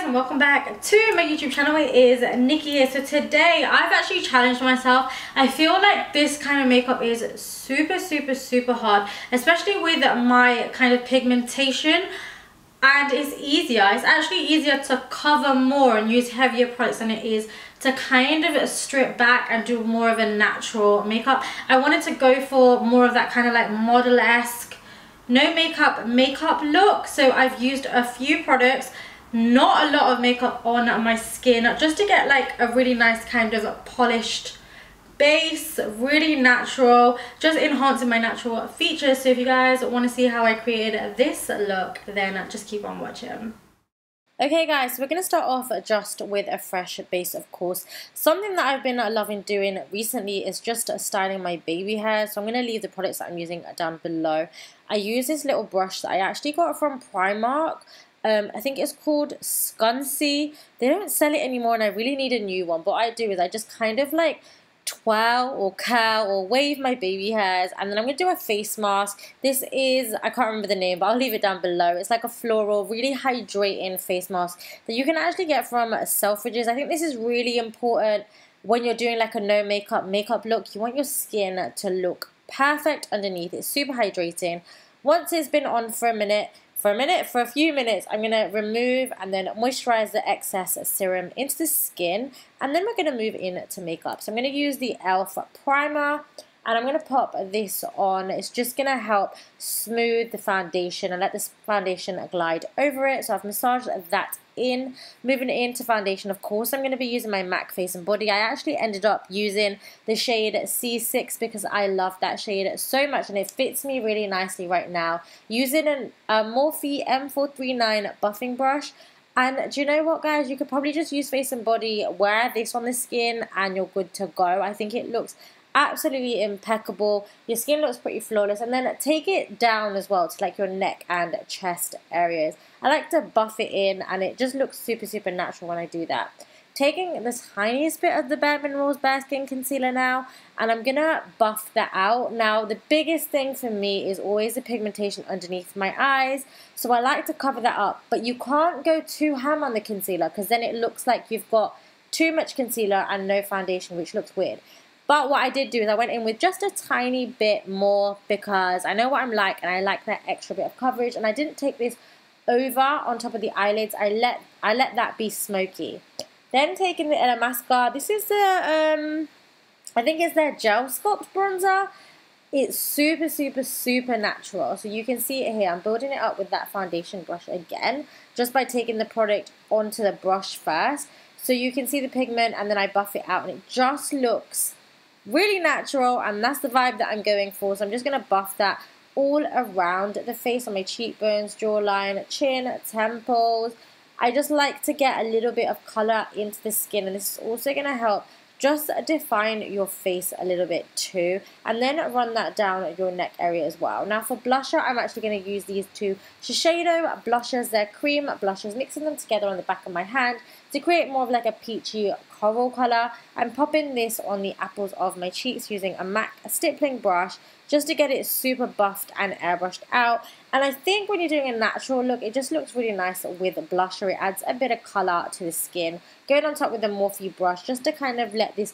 and welcome back to my YouTube channel. It is Nikki here. So today I've actually challenged myself. I feel like this kind of makeup is super hard, especially with my kind of pigmentation, and it's easier. It's actually easier to cover more and use heavier products than it is to kind of strip back and do more of a natural makeup. I wanted to go for more of that kind of like model-esque no makeup look. So I've used a few products, not a lot of makeup on my skin, just to get like a really nice kind of polished base, really natural, just enhancing my natural features. So if you guys want to see how I created this look, then just keep on watching. Okay guys, so we're going to start off just with a fresh base, of course. Something that I've been loving doing recently is just styling my baby hair. So I'm going to leave the products that I'm using down below. I use this little brush that I actually got from Primark. I think it's called Scuncii. They don't sell it anymore and I really need a new one. But what I do is I just kind of like twirl or curl or wave my baby hairs, and then I'm going to do a face mask. This is, I can't remember the name, but I'll leave it down below. It's like a floral, really hydrating face mask that you can actually get from Selfridges. I think this is really important when you're doing like a no makeup look. You want your skin to look perfect underneath. It's super hydrating. Once it's been on for a few minutes, I'm going to remove and then moisturize the excess serum into the skin, and then we're going to move into makeup. So I'm going to use the e.l.f. primer, and I'm going to pop this on. It's just going to help smooth the foundation and let this foundation glide over it. So I've massaged that in. Moving into foundation, of course, I'm going to be using my MAC Face and Body. I actually ended up using the shade C6 because I love that shade so much and it fits me really nicely right now. Using a Morphe M439 buffing brush. And do you know what, guys? You could probably just use Face and Body, wear this on the skin, and you're good to go. I think it looks absolutely impeccable. Your skin looks pretty flawless. And then take it down as well to like your neck and chest areas. I like to buff it in, and it just looks super natural when I do that. Taking the tiniest bit of the Bare Minerals Bare Skin Concealer now, and I'm gonna buff that out. Now the biggest thing for me is always the pigmentation underneath my eyes, so I like to cover that up, but you can't go too ham on the concealer because then it looks like you've got too much concealer and no foundation, which looks weird. But what I did do is I went in with just a tiny bit more because I know what I'm like and I like that extra bit of coverage, and I didn't take this over on top of the eyelids. I let that be smoky. Then taking the illamasqua. This is the I think it's their gel sculpt bronzer. It's super natural. So you can see it here. I'm building it up with that foundation brush again, just by taking the product onto the brush first. So you can see the pigment, and then I buff it out, and it just looks really natural, and that's the vibe that I'm going for. So I'm just going to buff that all around the face, on my cheekbones, jawline, chin, temples. I just like to get a little bit of color into the skin, and this is also going to help just define your face a little bit too, and then run that down your neck area as well. Now for blusher, I'm actually going to use these two Shiseido blushers. They're cream blushers, mixing them together on the back of my hand to create more of like a peachy coral color. I'm popping this on the apples of my cheeks using a MAC stippling brush just to get it super buffed and airbrushed out. And I think when you're doing a natural look, it just looks really nice with blusher. It adds a bit of color to the skin. Going on top with the Morphe brush just to kind of let this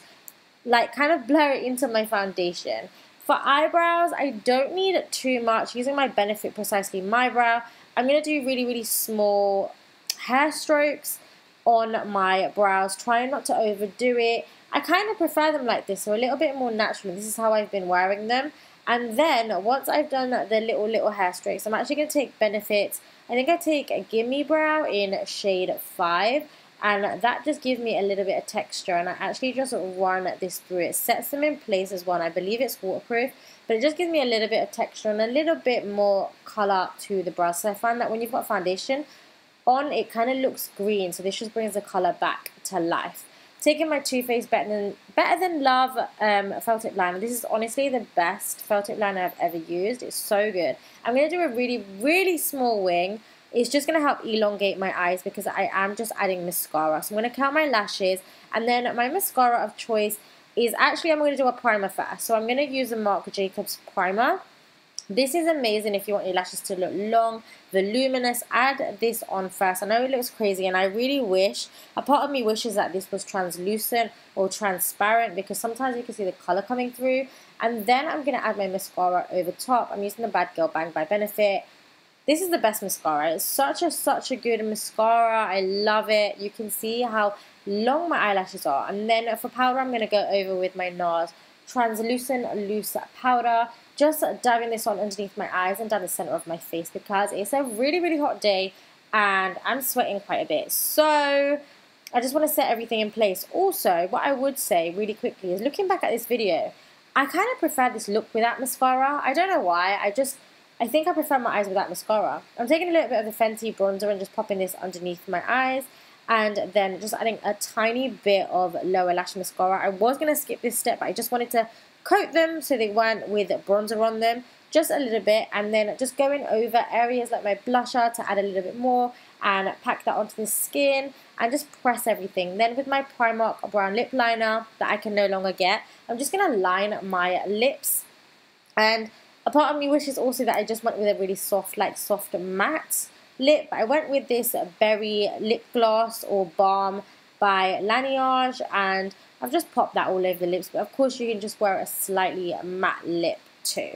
like kind of blur it into my foundation. For eyebrows, I don't need too much. Using my Benefit Precisely My Brow, I'm going to do really small hair strokes on my brows, trying not to overdo it. I kind of prefer them like this, so a little bit more natural. This is how I've been wearing them. And then once I've done the little hair strokes, I'm actually going to take Benefit. I think I take a Gimme Brow in shade 5, and that just gives me a little bit of texture, and I actually just run this through. It sets them in place as well. I believe it's waterproof, but it just gives me a little bit of texture and a little bit more color to the brows. So I find that when you've got foundation on, it kind of looks green, so this just brings the color back to life. Taking my Too Faced Better Than Love felt tip liner. This is honestly the best felt tip liner I've ever used. It's so good. I'm going to do a really small wing. It's just going to help elongate my eyes because I am just adding mascara. So I'm going to curl my lashes, and then my mascara of choice is actually, I'm going to do a primer first. So I'm going to use a Marc Jacobs primer. This is amazing if you want your lashes to look long, voluminous. Add this on first. I know it looks crazy, and I really wish, a part of me wishes that this was translucent or transparent, because sometimes you can see the color coming through. And then I'm going to add my mascara over top. I'm using the Bad Girl Bang by Benefit. This is the best mascara. It's such a good mascara. I love it. You can see how long my eyelashes are. And then for powder, I'm going to go over with my NARS Translucent Loose Powder. Just dabbing this on underneath my eyes and down the center of my face, because it's a really hot day and I'm sweating quite a bit. So I just want to set everything in place. Also, what I would say really quickly is, looking back at this video, I kind of prefer this look without mascara. I don't know why. I think I prefer my eyes without mascara. I'm taking a little bit of the Fenty bronzer and just popping this underneath my eyes, and then just adding a tiny bit of lower lash mascara. I was going to skip this step, but I just wanted to coat them so they weren't with bronzer on them, just a little bit, and then just going over areas like my blusher to add a little bit more and pack that onto the skin and just press everything. Then with my Primark brown lip liner that I can no longer get, I'm just going to line my lips. And a part of me wishes also that I just went with a really soft, like soft matte lip. I went with this berry lip gloss or balm by Laniege, and I've just popped that all over the lips, but of course you can just wear a slightly matte lip too.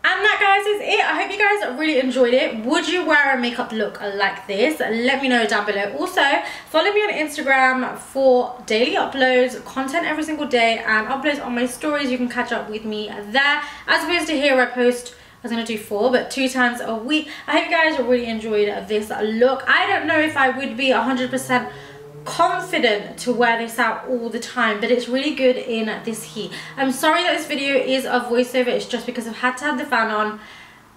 And that, guys, is it. I hope you guys really enjoyed it. Would you wear a makeup look like this? Let me know down below. Also, follow me on Instagram for daily uploads, content every single day, and uploads on my stories. You can catch up with me there. As opposed to here, I post, I was going to do 4, but 2 times a week. I hope you guys really enjoyed this look. I don't know if I would be 100% confident to wear this out all the time, but it's really good in this heat. I'm sorry that this video is a voiceover. It's just because I've had to have the fan on.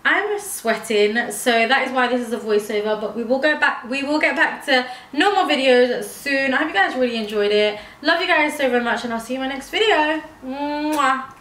I'm sweating, so that is why this is a voiceover, but we will get back to normal videos soon. I hope you guys really enjoyed it. Love you guys so very much, and I'll see you in my next video. Mwah.